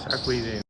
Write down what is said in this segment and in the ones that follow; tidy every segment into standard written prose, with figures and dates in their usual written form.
Sa qui dentro.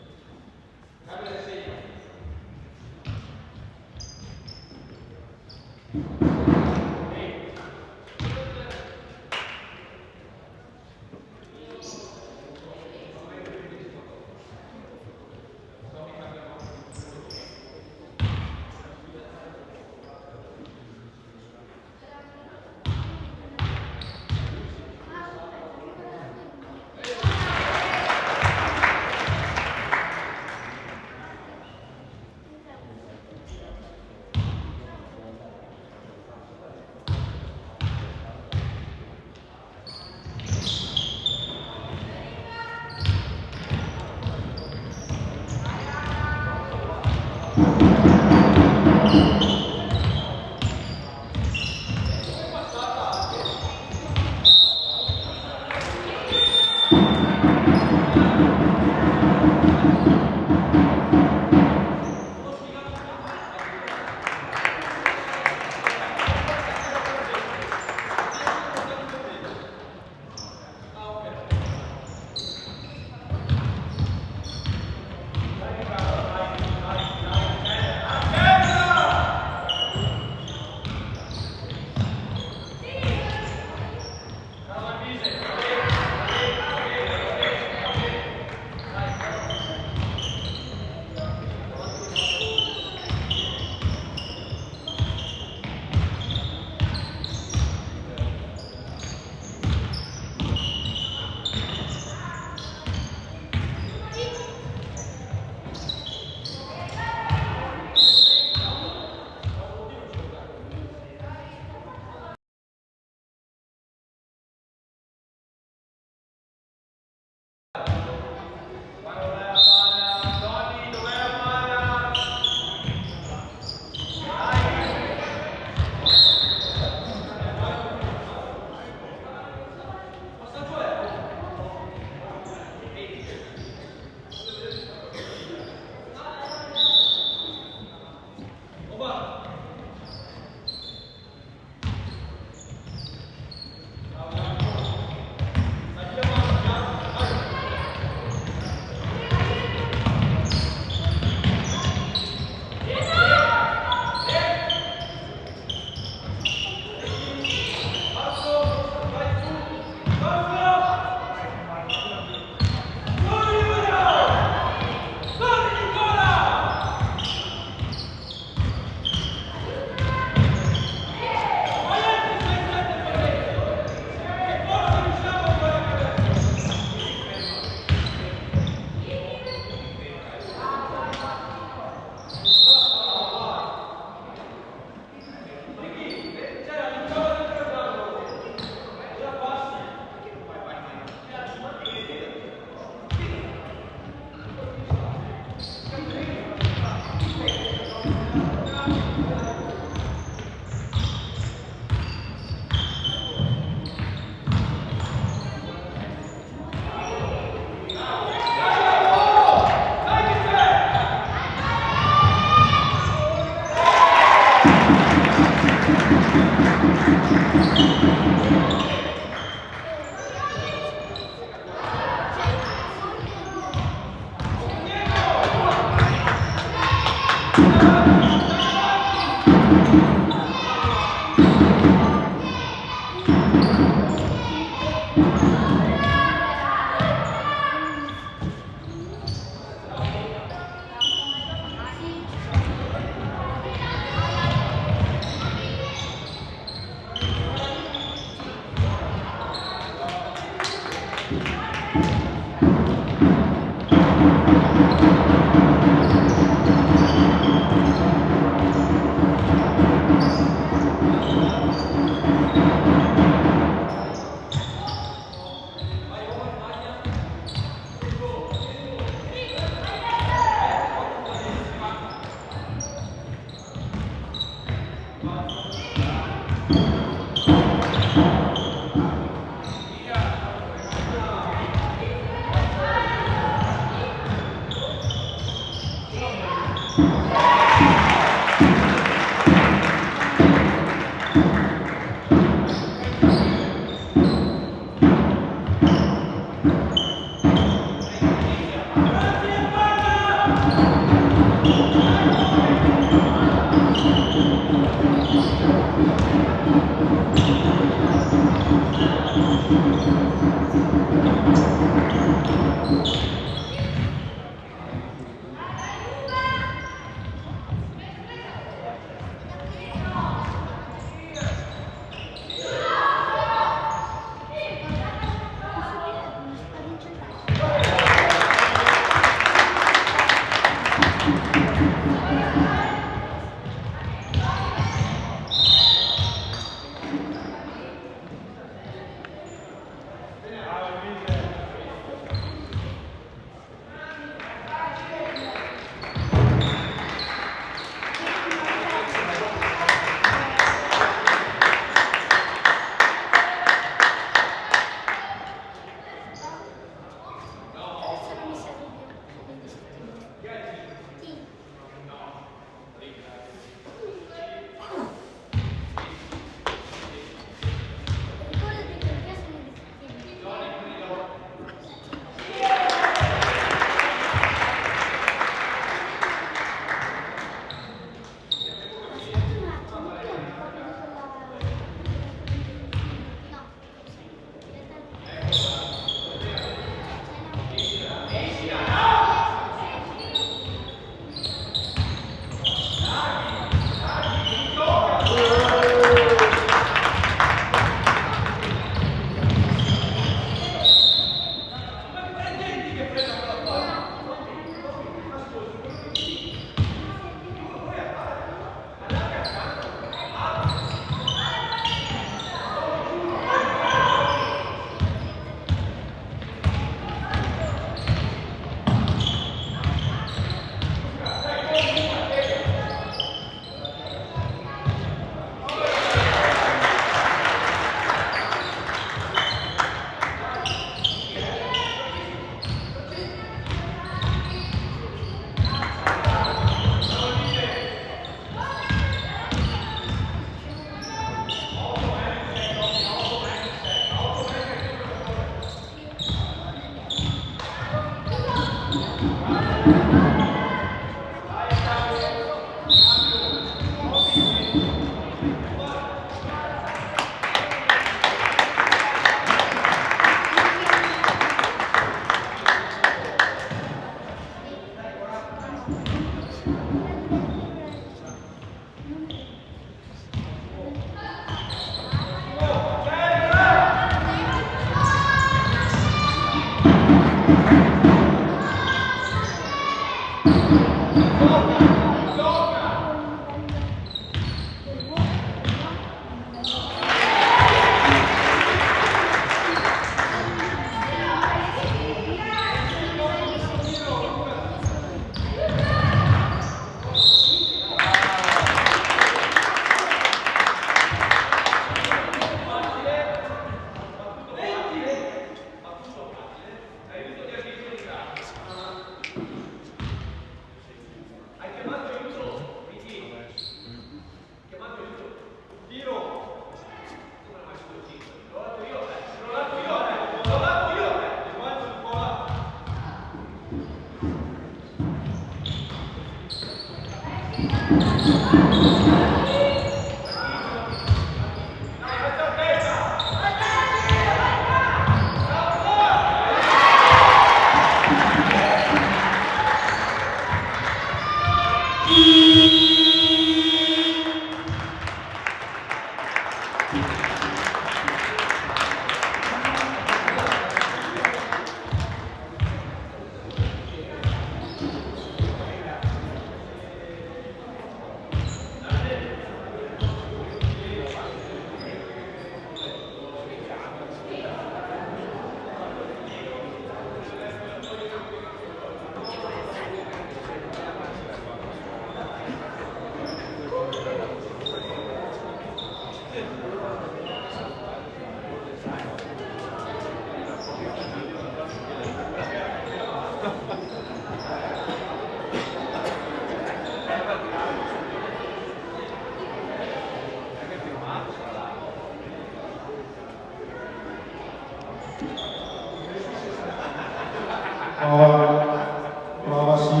Prova, sì.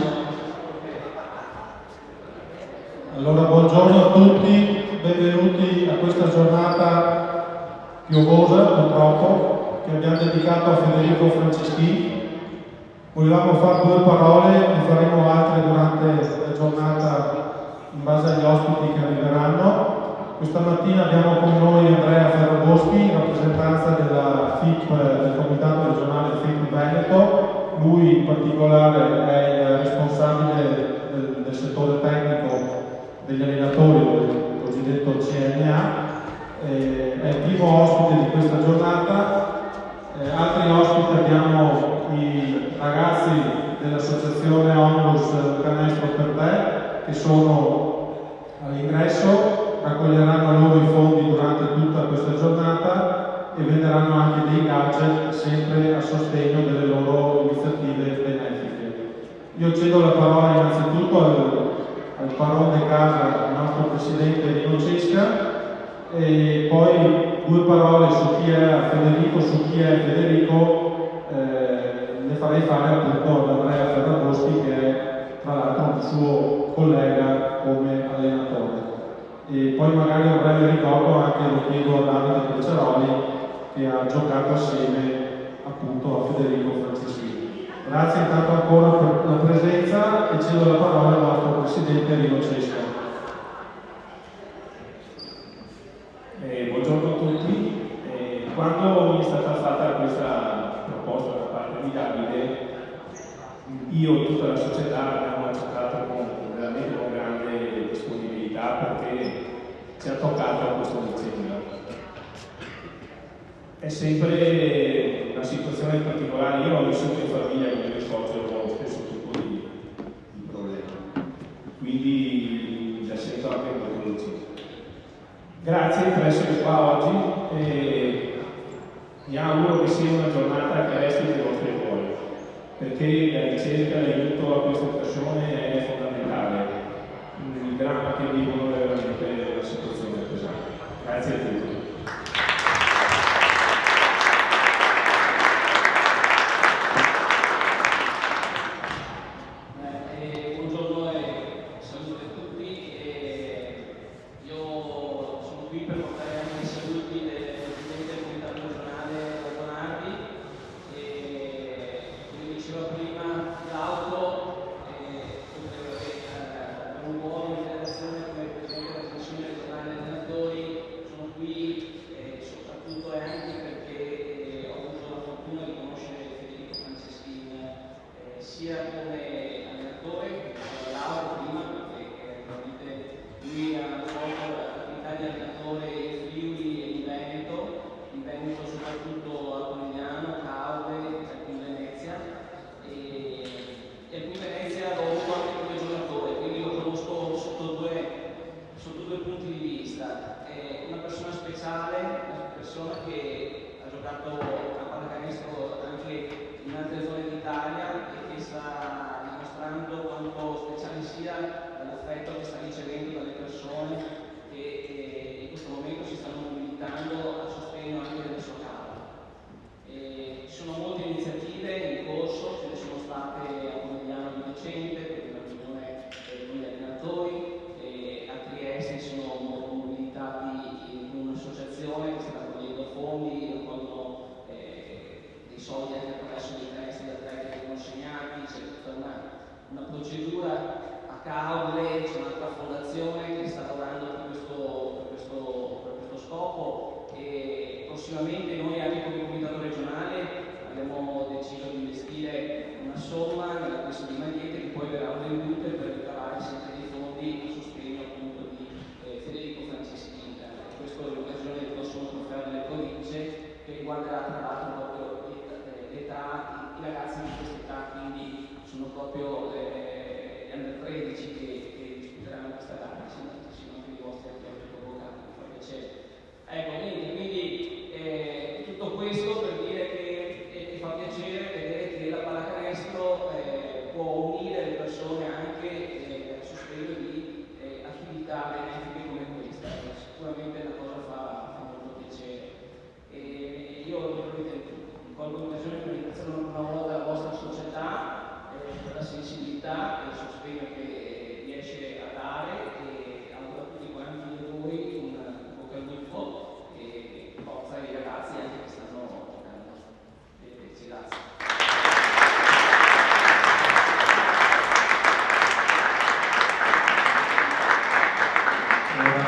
Allora, buongiorno a tutti, benvenuti a questa giornata piovosa, purtroppo, che abbiamo dedicato a Federico Franceschini. Volevamo fare due parole, ne faremo altre durante la giornata in base agli ospiti che arriveranno. Questa mattina abbiamo con noi Andrea Ferraboschi, in rappresentanza della FIP, del Comitato Regionale FIP Veneto. Lui in particolare è il responsabile del settore tecnico degli allenatori del cosiddetto CNA, è il primo ospite di questa giornata. Altri ospiti abbiamo i ragazzi dell'associazione Onlus Canestro per Te, che sono all'ingresso, raccoglieranno loro i fondi durante tutta questa giornata e venderanno anche dei gadget sempre a sostegno delle loro iniziative benefiche. Io cedo la parola innanzitutto al padrone di casa, il nostro presidente Rino Cesca, e poi due parole su chi è Federico, le farei fare appunto ad Andrea Ferraboschi, che è tra l'altro un suo collega come allenatore. E poi magari un breve ricordo anche lo chiedo a Davide Peceroli, che ha giocato assieme appunto a Federico Franceschini. Grazie intanto ancora per la presenza e cedo la parola al nostro presidente Rino Cesca. Buongiorno a tutti. Quando mi è stata fatta questa proposta da parte di Davide, io e tutta la società abbiamo accettato con veramente una grande disponibilità, perché ci ha toccato questo dicembre. È sempre una situazione particolare. Io ho vissuto in famiglia con i miei soci, ho lo stesso tipo di problema, quindi la sento anche molto vicino. Grazie per essere qua oggi e mi auguro che sia una giornata che resti nei vostri cuori, perché la ricerca, l'aiuto a queste persone è fondamentale, il dramma che vivono è veramente una situazione pesante. Grazie a tutti. Buongiorno e salute a tutti. Io sono qui per portare anche i saluti del Presidente del Comitato Regionale Donardi, come diceva prima l'auto, per un ruolo in federazione come Presidente della Commissione Regionale dei Allenatori. Sono qui soprattutto anche perché ho avuto la fortuna di conoscere Federico Franceschini sia come allenatore, che lavorava prima, perché lui ha svolto l'attività di allenatore in Friuli e in Veneto soprattutto a Polignano, Caude, qui in Venezia, e qui in Venezia l'ho avuto anche come giocatore, quindi lo conosco sotto due punti di vista. È una persona speciale, una persona che ha giocato a pallacanestro anche in altre zone d'Italia e che sta dimostrando quanto speciale sia l'affetto che sta ricevendo dalle persone che in questo momento si stanno mobilitando a sostegno anche della sua causa. Ci sono molte iniziative in corso, ce ne sono state a Pomigliano di recente per la riunione degli allenatori, c'è un'altra fondazione che sta lavorando per questo scopo e prossimamente noi anche come comitato regionale abbiamo deciso di investire una somma nell'acquisto di magliette che poi verranno vendute per ricavare sempre dei fondi a sostegno appunto di Federico Franceschini. Questo è l'occasione del prossimo trofeo delle province che riguarderà tra l'altro proprio l'età, i ragazzi di questa età, quindi sono proprio gli under 13 che disputeranno questa gara, sono anche i vostri atleti convocati, mi fa piacere. Ecco, quindi tutto questo per dire che fa piacere vedere che la pallacanestro può unire le persone anche a sostegno di attività benefiche come questa, sicuramente la cosa fa molto piacere. E io colgo l'occasione per ringraziare una volta la vostra società per la sensibilità e il sostegno che riesce a dare e auguro a tutti quanti voi un bocca al lupo e forza ai ragazzi anche che stanno giocando. Grazie.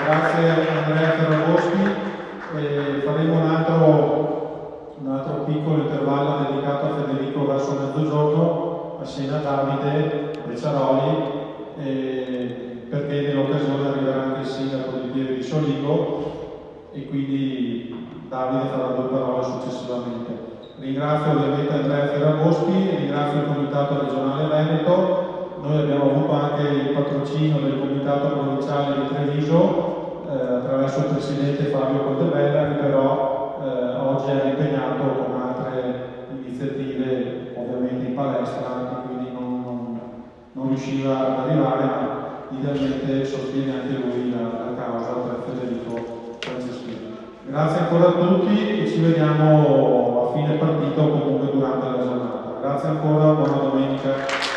Grazie Andrea Ferragoschi. Faremo un altro piccolo intervallo dedicato a Federico verso mezzogiorno, assieme a Davide Becciaroli, perché nell'occasione arriverà anche il sindaco di Pieve di Soligo e quindi Davide farà 2 parole successivamente. Ringrazio ovviamente Andrea Ferragoschi, ringrazio il Comitato regionale Veneto. Noi abbiamo avuto anche il patrocinio del Comitato provinciale di Treviso attraverso il presidente Fabio Contebella, che però oggi è impegnato con altre iniziative ovviamente in palestra e quindi non riusciva ad arrivare, ma idealmente sostiene anche lui la causa per Federico Franceschini. Grazie ancora a tutti e ci vediamo a fine partita o comunque durante la giornata. Grazie ancora, buona domenica.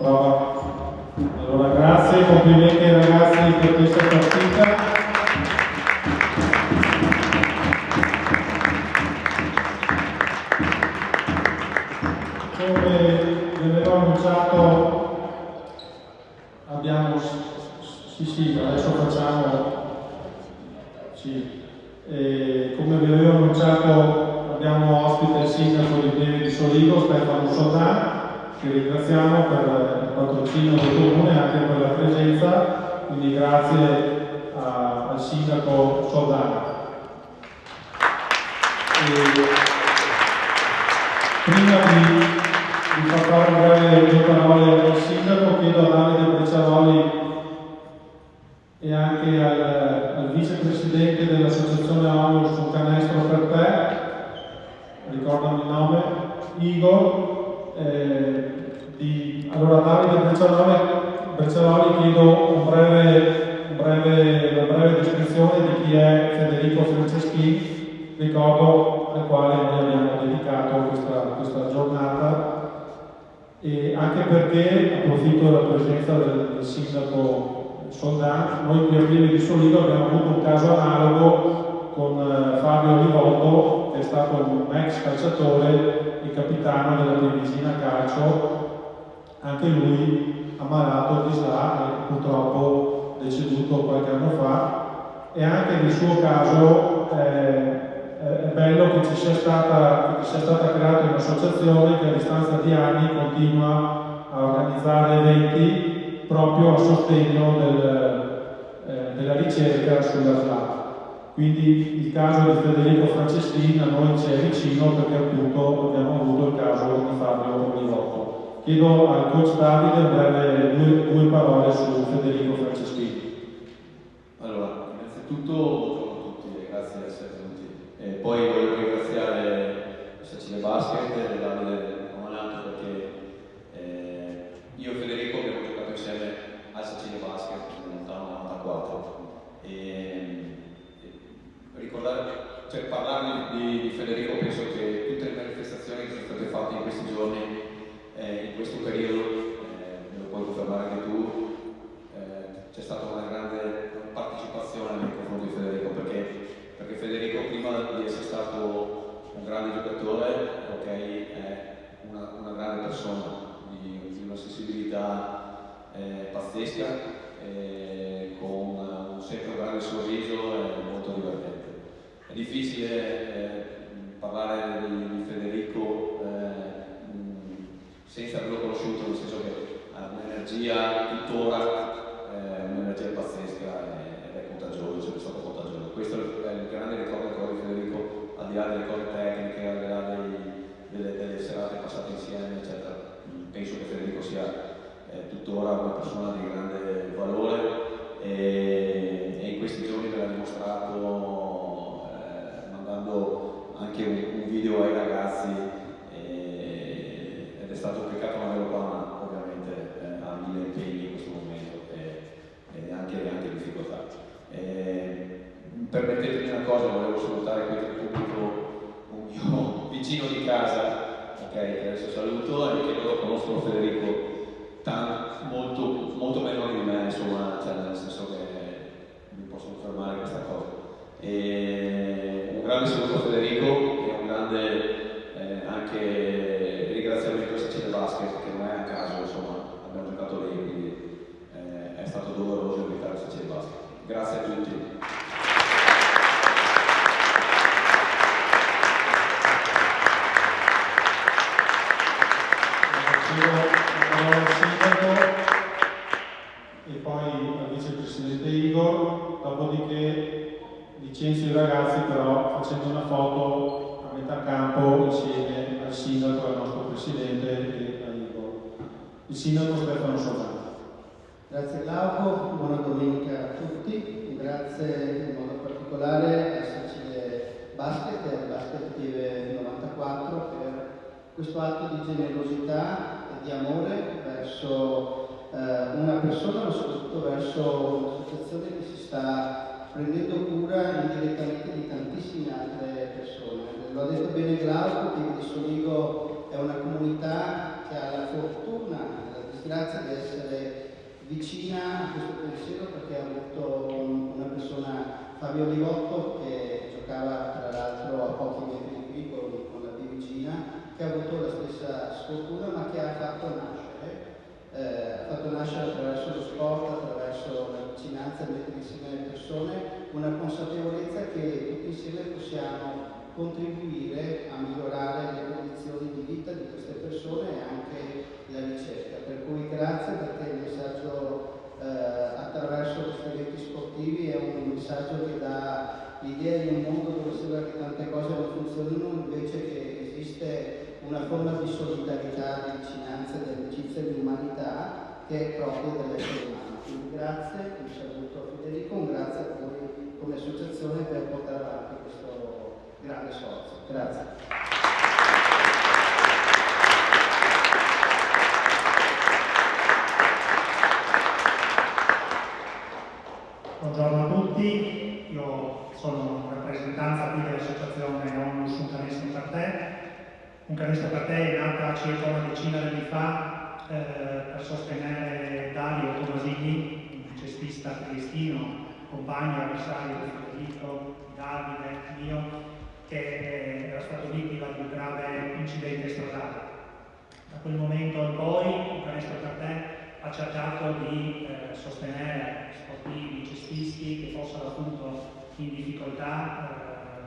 Prova. Allora, grazie, complimenti ai ragazzi per questa partita. Come vi avevo annunciato, abbiamo, sì, adesso facciamo, come vi avevo annunciato, abbiamo ospite il sindaco di Pieve di Soligo, Stefano Soldà, che ringraziamo per il patrocinio del comune e anche per la presenza, quindi grazie al sindaco Soldà. Prima di far fare breve due parole al sindaco, chiedo a Davide Brecciaroli e anche al vicepresidente dell'associazione ONU sul canestro per te, ricordami il nome, Igor. Allora Davide Brecciaroli chiedo una breve descrizione di chi è Federico Franceschini, ricordo al quale noi abbiamo dedicato questa giornata, e anche perché, approfitto della presenza del sindaco Soldà, noi qui a Pieve di Soligo abbiamo avuto un caso analogo con Fabio Livotto, che è stato un ex calciatore e capitano della Pievigina Calcio, anche lui ammalato di SLA e purtroppo deceduto qualche anno fa, e anche nel suo caso è bello che ci sia stata creata un'associazione che a distanza di anni continua a organizzare eventi proprio a sostegno della ricerca sulla SLA. Quindi il caso di Federico Franceschini a noi ci è vicino perché appunto abbiamo avuto il caso di Fabio Livotto. Chiedo al coach Davide due parole su Federico Franceschini. Allora, innanzitutto buongiorno a tutti e grazie di essere venuti. Poi voglio ringraziare Sacile Basket e Davide Romanato perché io e Federico abbiamo giocato insieme al Sacile Basket nel lontano 94. Parlarvi di Federico, penso che tutte le manifestazioni che sono state fatte in questi giorni, in questo periodo, me lo puoi confermare anche tu, c'è stata una grande partecipazione nei confronti di Federico, perché Federico, prima di essere stato un grande giocatore, è una grande persona, di una sensibilità pazzesca, con sempre un grande sorriso e molto divertente. È difficile parlare di Federico senza averlo conosciuto, nel senso che ha un'energia tuttora, un'energia pazzesca ed è contagioso, è sempre stato contagioso. Questo è il grande ricordo ancora di Federico, al di là delle cose tecniche, al di là delle serate passate insieme, eccetera. Penso che Federico sia tuttora una persona di grande valore e in questi giorni me l'ha dimostrato mandando anche un video ai ragazzi ed è stato un peccato non averlo qua, ma ovviamente ha mille impegni in questo momento e anche difficoltà. Permettetemi una cosa, volevo salutare qui il pubblico, un mio vicino di casa, che adesso saluto e che loro conoscono Federico molto meno di me, insomma, nel senso che mi posso confermare questa cosa. Un grande saluto a Federico e un grande anche ringraziamento a Sacile Basket, che non è a caso, insomma, abbiamo giocato lì, quindi è stato doveroso invitare Sacile Basket. Grazie a tutti. E poi al vicepresidente Igor, dopodiché licenzio i ragazzi però facendo una foto a metà campo insieme al sindaco, al nostro presidente e a Igor. Il sindaco Stefano Soldà. Grazie Glauco, buona domenica a tutti, grazie in modo particolare a Sacile Basket e al Basket Pieve 94 per questo atto di generosità e di amore verso una persona, ma soprattutto verso un'associazione che si sta prendendo cura indirettamente di tantissime altre persone. Lo ha detto bene Glauco, Pieve di Soligo è una comunità che ha la fortuna, la ringrazia di essere vicina a questo pensiero, perché ha avuto una persona, Fabio Livotto, che giocava tra l'altro a pochi metri di qui con la P vicina, che ha avuto la stessa sfortuna, ma che ha fatto nascere attraverso lo sport, attraverso la vicinanza, mettere insieme le persone, una consapevolezza che tutti insieme possiamo contribuire a migliorare le condizioni di vita di queste persone e anche la ricerca. Per cui grazie, perché il messaggio attraverso questi eventi sportivi è un messaggio che dà l'idea di un mondo dove sembra che tante cose non funzionino, invece che esiste una forma di solidarietà, di vicinanza, di amicizia, di umanità che è propria dell'essere umano. Quindi grazie, un saluto a Federico, un grazie a voi come associazione per portare avanti questo grande sforzo. Grazie. Buongiorno a tutti, io sono in rappresentanza qui dell'associazione ONLUS Un Canestro per Te. Un Canestro per Te è nata circa una decina di anni fa per sostenere Dario Tomasini, un cestista triestino, compagno e avversario di Federico, di Davide, mio, che era stato vittima di un grave incidente stradale. Da quel momento in poi Un Canestro per Te ha cercato di sostenere sportivi, cestisti che fossero appunto in difficoltà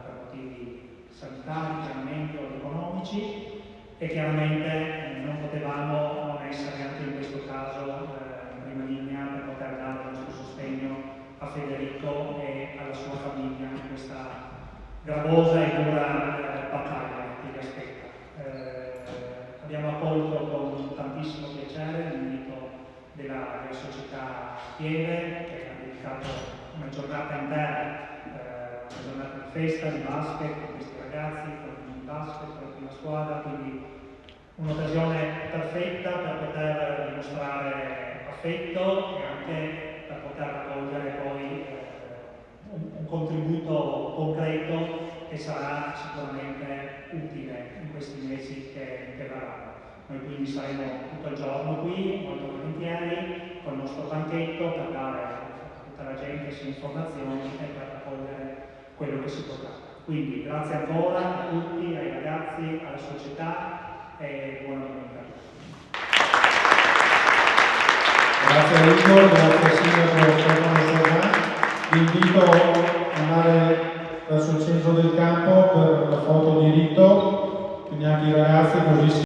per motivi sanitari, chiaramente, o economici, e chiaramente non potevamo non essere anche in questo caso in prima linea per poter dare il nostro sostegno a Federico e alla sua famiglia in questa gravosa e dura battaglia che li aspetta. Abbiamo accolto con tantissimo piacere l'invito della società Pieve, che ha dedicato una giornata intera, una giornata di festa, di basket con questi ragazzi, con il basket, con la prima squadra, quindi un'occasione perfetta per poter dimostrare affetto e anche per poter raccogliere poi un contributo concreto che sarà sicuramente utile in questi mesi che verranno. Noi quindi saremo tutto il giorno qui, molto volentieri, con il nostro banchetto per dare a tutta la gente sia informazioni e per raccogliere quello che si potrà. Quindi grazie ancora a tutti, ai ragazzi, alla società e buona domenica. Grazie a Igor, grazie al sindaco Stefano Giordano. Vi invito ad andare verso il centro del campo per la foto di rito, quindi anche i ragazzi così